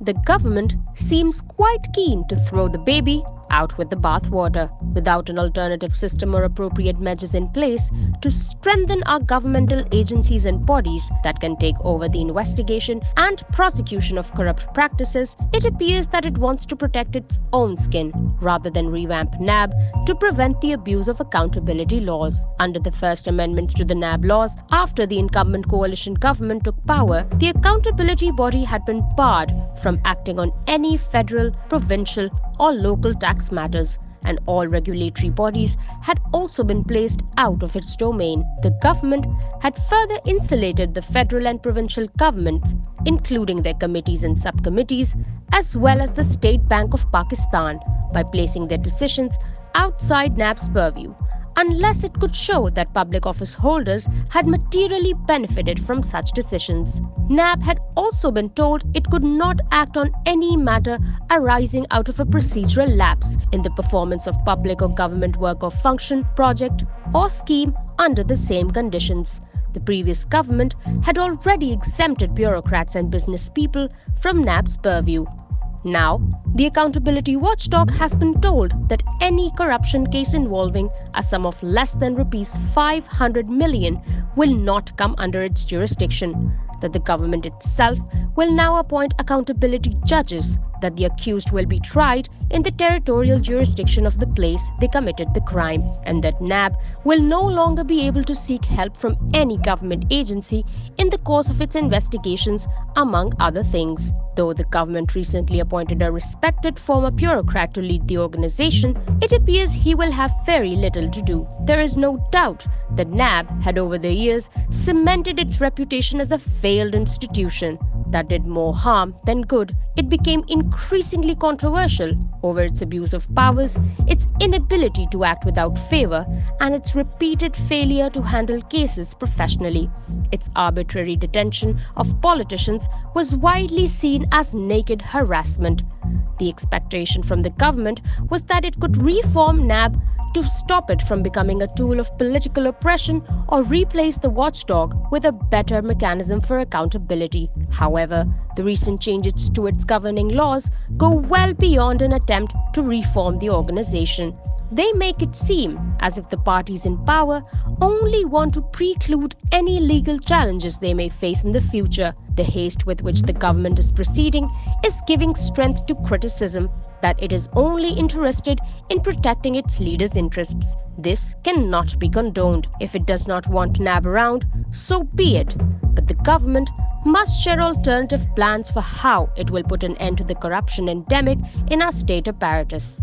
the government seems quite keen to throw the baby out with the bathwater without an alternative system or appropriate measures in place to strengthen our governmental agencies and bodies that can take over the investigation and prosecution of corrupt practices. It appears that it wants to protect its own skin rather than revamp NAB to prevent the abuse of accountability laws. Under the first amendments to the NAB laws, after the incumbent coalition government took power, the accountability body had been barred from acting on any federal, provincial, or local tax matters, and all regulatory bodies had also been placed out of its domain. The government had further insulated the federal and provincial governments, including their committees and subcommittees, as well as the State Bank of Pakistan, by placing their decisions outside NAB's purview, unless it could show that public office holders had materially benefited from such decisions. NAB had also been told it could not act on any matter arising out of a procedural lapse in the performance of public or government work or function, project, or scheme under the same conditions. The previous government had already exempted bureaucrats and business people from NAB's purview. Now, the accountability watchdog has been told that any corruption case involving a sum of less than Rs 500 million will not come under its jurisdiction, that the government itself will now appoint accountability judges, that the accused will be tried in the territorial jurisdiction of the place they committed the crime, and that NAB will no longer be able to seek help from any government agency in the course of its investigations, among other things. Though the government recently appointed a respected former bureaucrat to lead the organization, it appears he will have very little to do. There is no doubt that NAB had over the years cemented its reputation as a failed institution that did more harm than good. It became increasingly controversial over its abuse of powers, its inability to act without favor, and its repeated failure to handle cases professionally. Its arbitrary detention of politicians was widely seen as naked harassment. The expectation from the government was that it could reform NAB to stop it from becoming a tool of political oppression or replace the watchdog with a better mechanism for accountability. However, the recent changes to its governing laws go well beyond an attempt to reform the organization. They make it seem as if the parties in power only want to preclude any legal challenges they may face in the future. The haste with which the government is proceeding is giving strength to criticism that it is only interested in protecting its leaders' interests. This cannot be condoned. If it does not want NAB around, so be it. But the government must share alternative plans for how it will put an end to the corruption endemic in our state apparatus.